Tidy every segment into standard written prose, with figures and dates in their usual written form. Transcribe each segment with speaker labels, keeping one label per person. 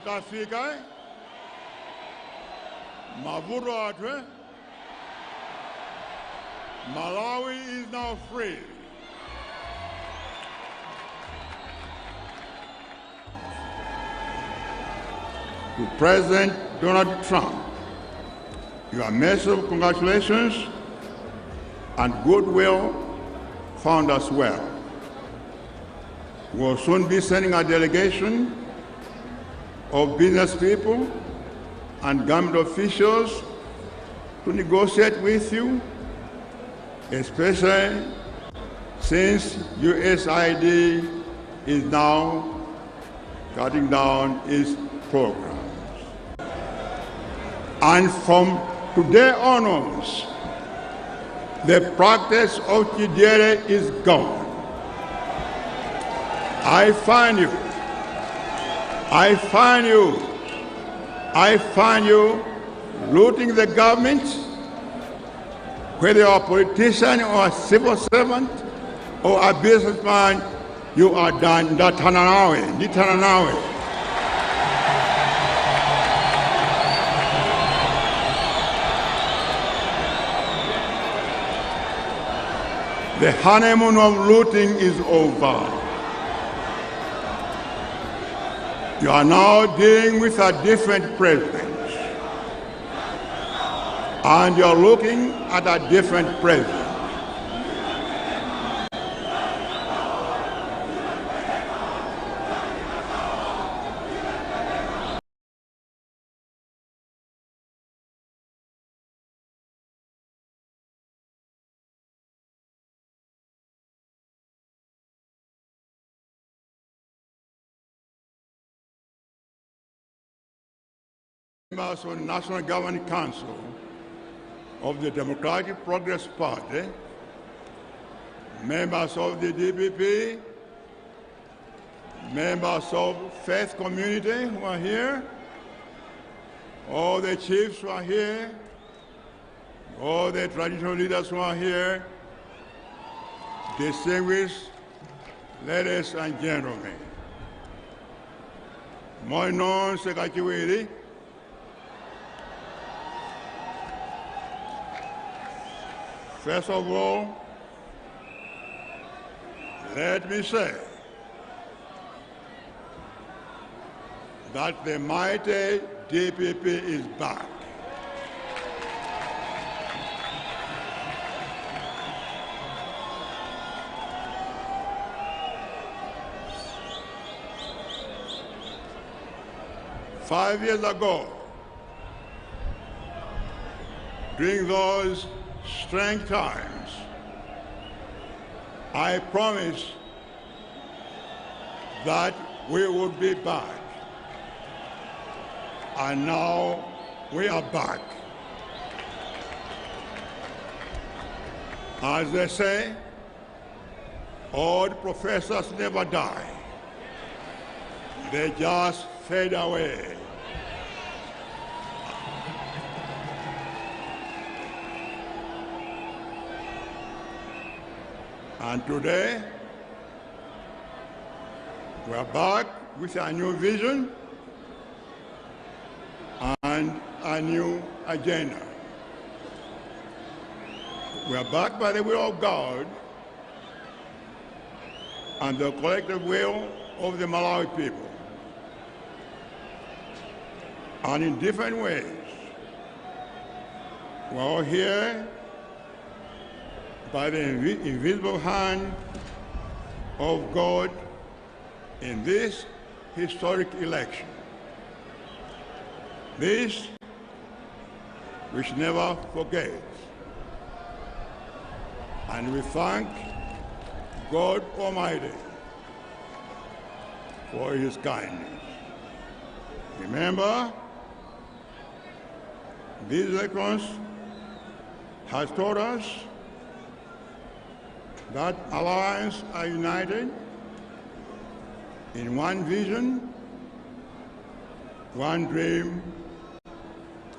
Speaker 1: Africa, mavuto athu, Malawi is now free. To President Donald Trump, your message of congratulations and goodwill found us well. We'll soon be sending a delegation of business people and government officials to negotiate with you, especially since USAID is now cutting down its programs. And from today onwards, the practice of Chidere is gone. I find you looting the government, whether you're a politician or a civil servant or a businessman, you are done. Ndatana. The honeymoon of looting is over. You are now dealing with a different president. And you're looking at a different president. Members of the National Governing Council of the Democratic Progress Party, members of the DPP, members of faith community who are here, all the chiefs who are here, all the traditional leaders who are here, distinguished ladies and gentlemen. My name is Sekachiwiri. First of all, let me say that the mighty DPP is back. Five years ago, during those strange times, I promised that we would be back. And now we are back. As they say, old professors never die. They just fade away. And today, we are back with a new vision and a new agenda. We are back by the will of God and the collective will of the Malawi people. And in different ways, we are all here by the invisible hand of God in this historic election. This we should never forget. And we thank God Almighty for his kindness. Remember, these elections has taught us that alliance are united in one vision, one dream,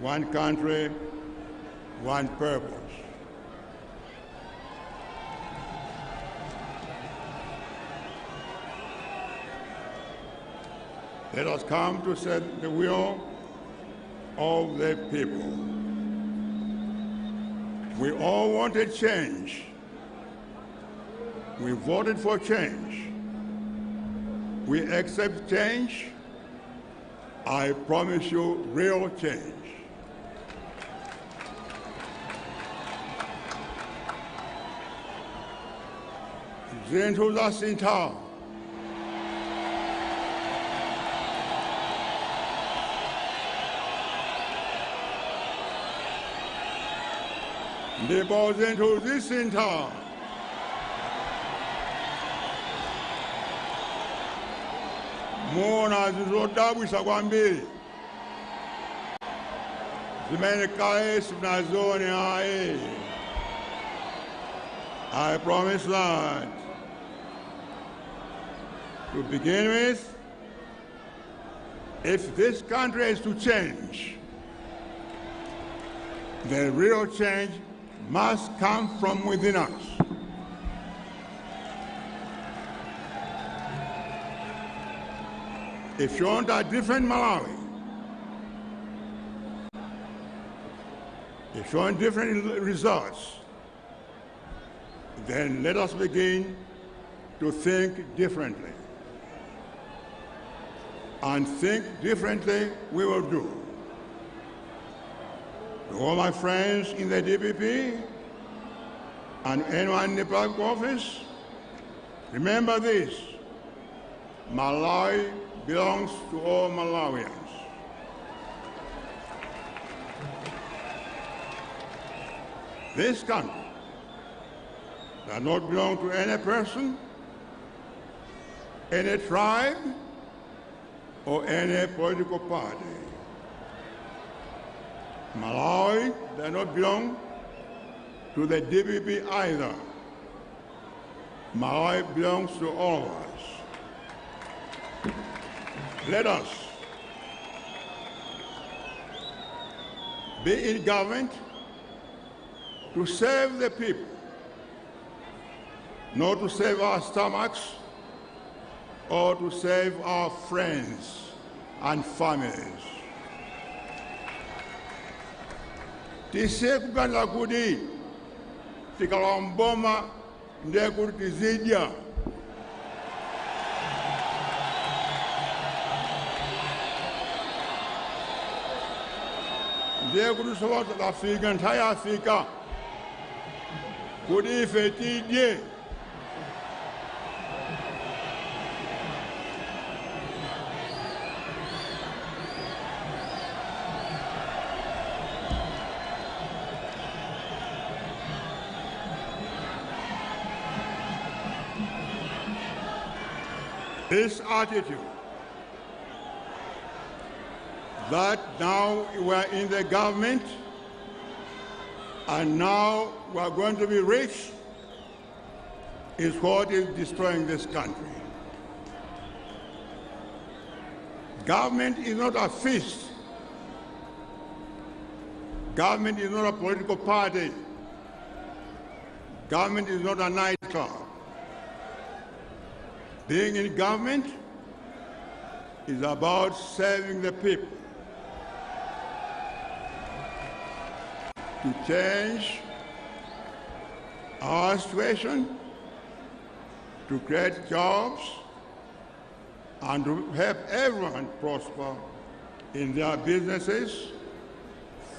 Speaker 1: one country, one purpose. Let us come to set the will of the people. We all wanted change. We voted for change. We accept change. I promise you real change. Zinthu zasinta. Ndipo zinthu zisintha. Muona zizodabwisa kwambiri. Zimene kale simunazone ayi. I promise that. To begin with, if this country is to change, the real change must come from within us. If you want a different Malawi, if you want different results, then let us begin to think differently. And think differently we will do. To all my friends in the DPP and anyone in the public office, remember this: Malawi belongs to all Malawians. This country does not belong to any person, any tribe, or any political party. Malawi does not belong to the DPP either. Malawi belongs to all of us. Let us be in government to serve the people, not to save our stomachs or to save our friends and families. Tise kuganira kuti tikalowa mboma ndiye kuti tizidya. Ndiye kuti soba tafika nthawi yafika kuti ife tidye. This attitude that now we're in the government and now we're going to be rich is what is destroying this country. Government is not a feast. Government is not a political party. Government is not a nightclub. Being in government is about serving the people. To change our situation, to create jobs, and to help everyone prosper in their businesses,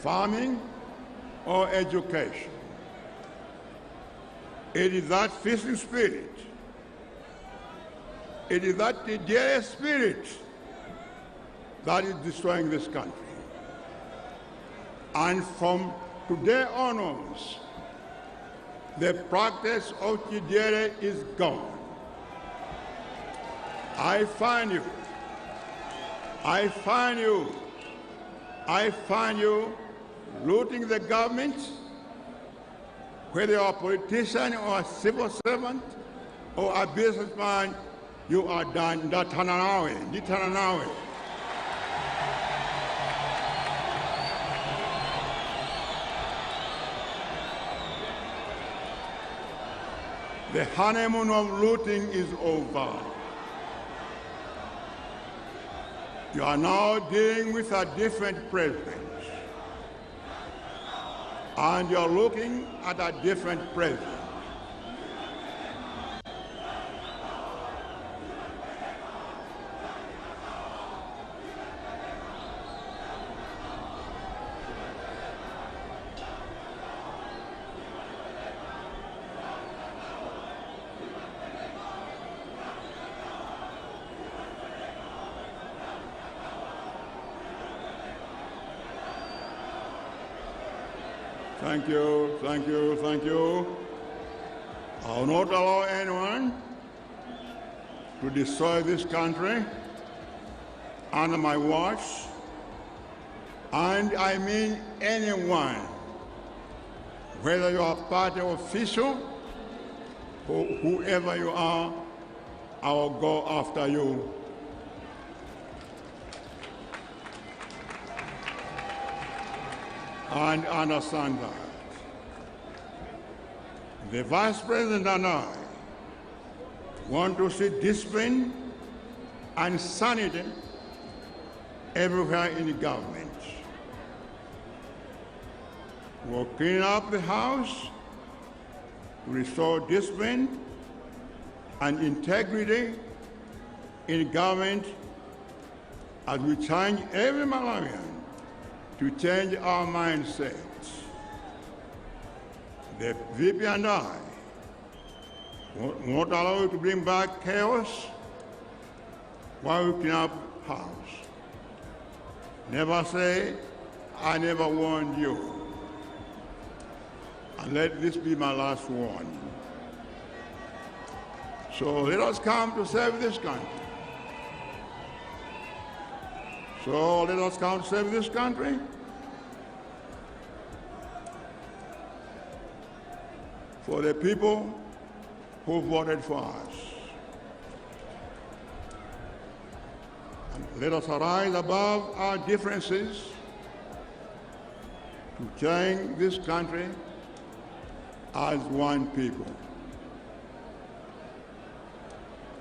Speaker 1: farming, or education. It is that feasting spirit, it is that dear spirit that is destroying this country. And from today onwards, the practice of Chidere is gone. I find you looting the government, whether you're a politician or a civil servant or a businessman, you are done. Nitananawe. The honeymoon of looting is over. You are now dealing with a different president. And you're looking at a different president. Thank you, thank you, thank you. I will not allow anyone to destroy this country under my watch, and I mean anyone, whether you are party official or whoever you are, I will go after you. And understand that. The Vice President and I want to see discipline and sanity everywhere in the government. We'll clean up the house to restore discipline and integrity in government as we change every Malawian to change our mindsets. The VP and I won't allow you to bring back chaos while we clean up house. Never say, I never warned you. And let this be my last warning. So let us come to serve this country. So let us come to serve this country. For the people who voted for us. And let us arise above our differences to change this country as one people.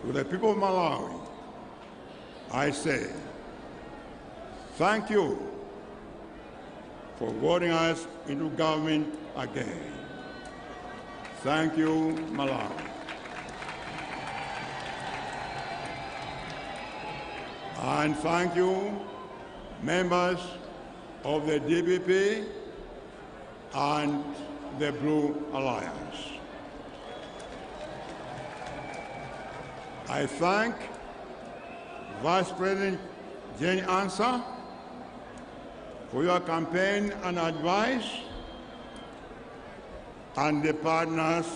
Speaker 1: To the people of Malawi, I say, thank you for voting us into government again. Thank you, Malawi. And thank you, members of the DPP and the Blue Alliance. I thank Vice President Jane Ansah for your campaign and advice, and the partners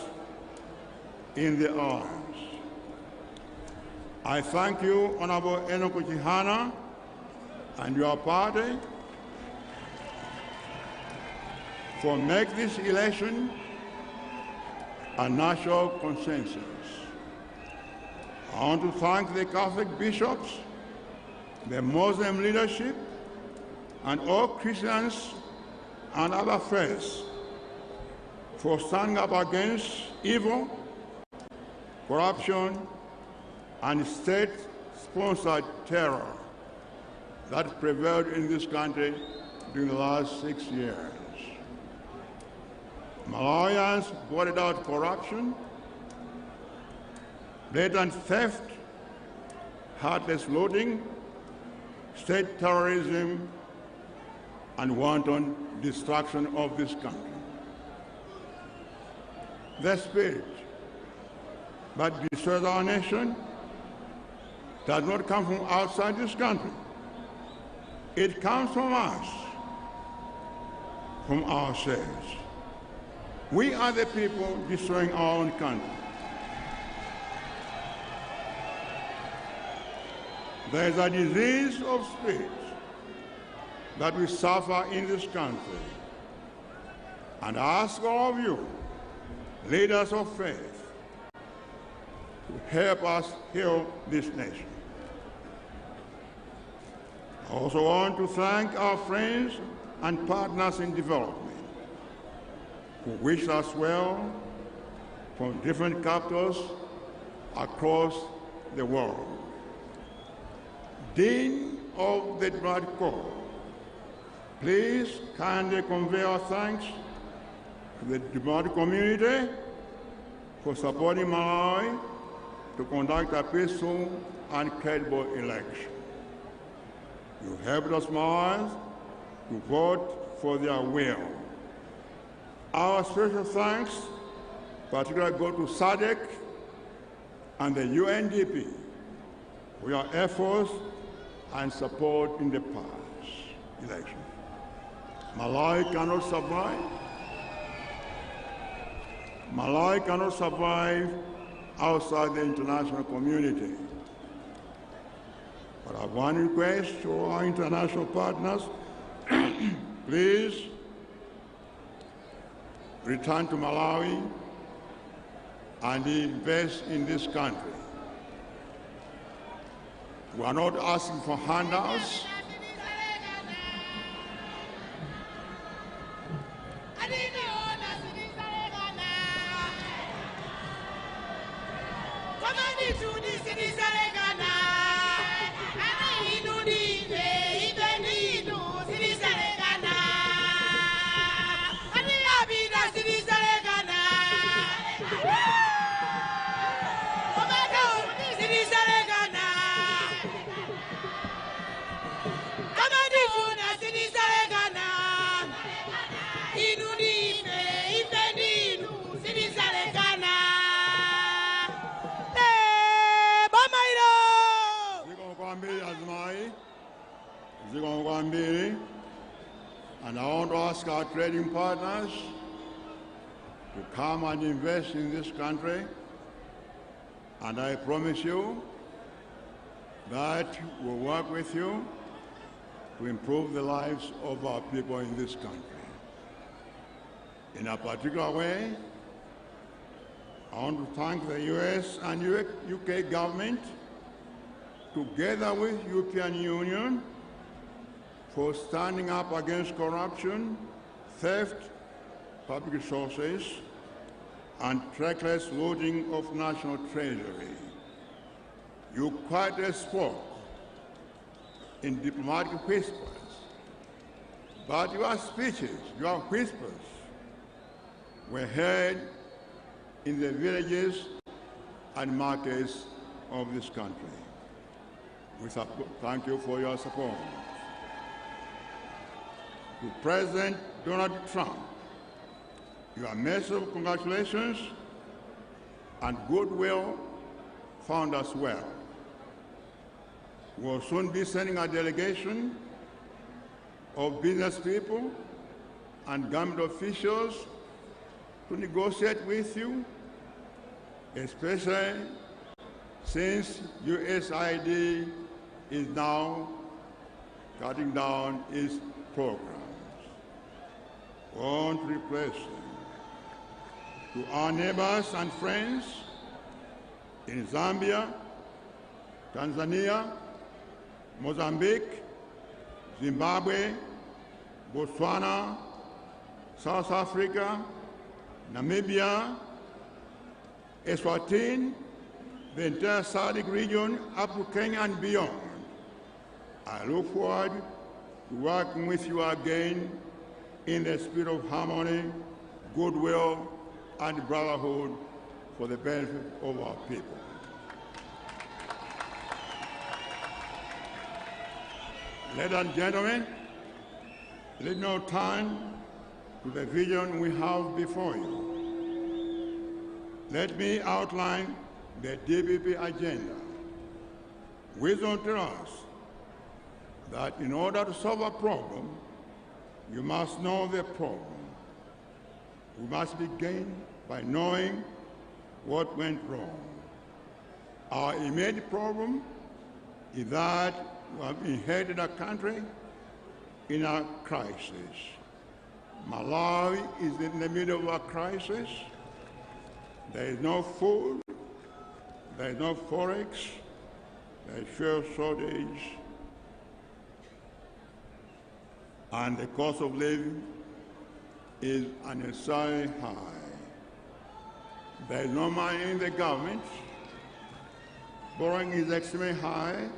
Speaker 1: in the arms. I thank you, Honorable Enoch Chihana, and your party for making this election a national consensus. I want to thank the Catholic bishops, the Muslim leadership, and all Christians and other faiths for standing up against evil, corruption, and state-sponsored terror that prevailed in this country during the last 6 years. Malawians voted out corruption, blatant theft, heartless looting, state terrorism, and wanton destruction of this country. The spirit that destroys our nation does not come from outside this country. It comes from us, from ourselves. We are the people destroying our own country. There is a disease of spirit that we suffer in this country. And I ask all of you, leaders of faith, to help us heal this nation. I also want to thank our friends and partners in development who wish us well from different capitals across the world. Dean of the diplomatic corps. Please kindly convey our thanks to the diplomatic community for supporting Malawi to conduct a peaceful and credible election. You helped us, Malawians, to vote for their will. Our special thanks particularly go to SADC and the UNDP for your efforts and support in the past election. Malawi cannot survive outside the international community. But I have one request to our international partners. Please return to Malawi and invest in this country. We are not asking for handouts. And I want to ask our trading partners to come and invest in this country. And I promise you that we'll work with you to improve the lives of our people in this country. In a particular way, I want to thank the US and UK government, together with European Union, for standing up against corruption, theft, public resources, and reckless looting of national treasury. You quietly spoke in diplomatic whispers, but your speeches, your whispers, were heard in the villages and markets of this country. We thank you for your support. To President Donald Trump, your message of congratulations and goodwill found us well. We'll soon be sending a delegation of business people and government officials to negotiate with you, especially since USAID is now cutting down its programs. Won't replace them. To our neighbors and friends in Zambia, Tanzania, Mozambique, Zimbabwe, Botswana, South Africa, Namibia, Eswatini, the entire SADC region, up to Kenya and beyond. I look forward to working with you again in the spirit of harmony, goodwill, and brotherhood for the benefit of our people. Ladies and gentlemen, let me now turn to the vision we have before you. Let me outline the DPP agenda. Wisdom tells us that in order to solve a problem, you must know the problem. We must begin by knowing what went wrong. Our immediate problem is that we have inherited a country in a crisis. Malawi is in the middle of a crisis. There is no food, there is no forex, there is fuel shortage, and the cost of living is unnecessarily high. There is no money in the government, borrowing is extremely high,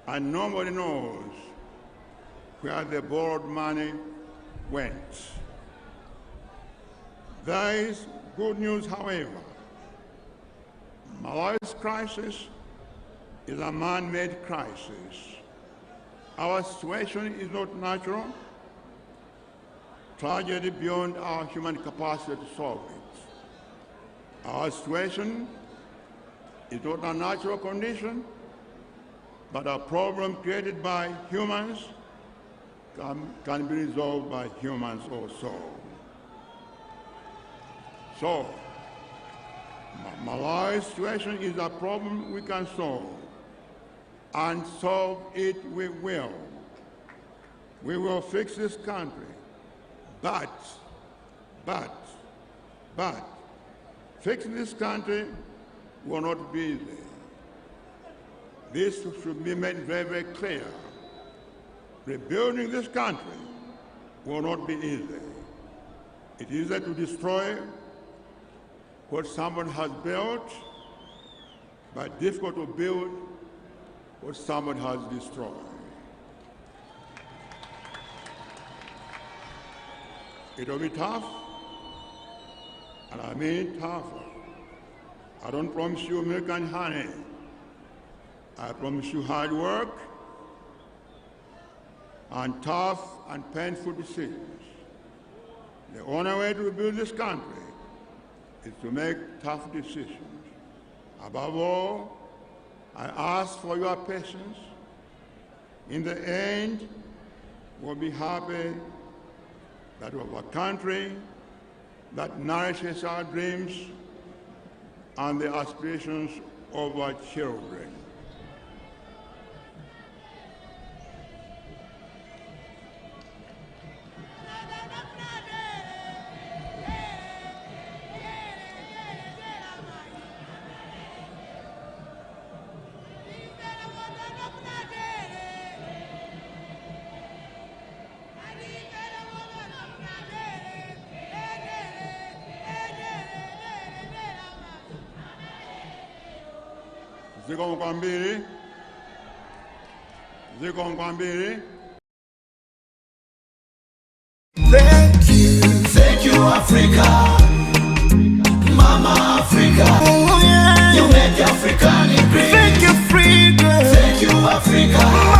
Speaker 1: and nobody knows where the borrowed money went. There is good news, however. Malawi's crisis is a man-made crisis. Our situation is not natural, tragedy beyond our human capacity to solve it. Our situation is not a natural condition, but a problem created by humans can be resolved by humans also. So, Malawi's situation is a problem we can solve, and solve it we will. We will fix this country, but, fixing this country will not be easy. This should be made very, very clear. Rebuilding this country will not be easy. It is easy to destroy what someone has built, but difficult to build what someone has destroyed. It will be tough, and I mean tougher. I don't promise you milk and honey. I promise you hard work and tough and painful decisions. The only way to rebuild this country is to make tough decisions. Above all, I ask for your patience. In the end, we'll be happy that we have a country that nourishes our dreams and the aspirations of our children. Ziko Mkwambiri.
Speaker 2: Thank you, Africa, Mama Africa. Oh, yeah. You make Africa great. Thank you, Africa. Thank you, Africa.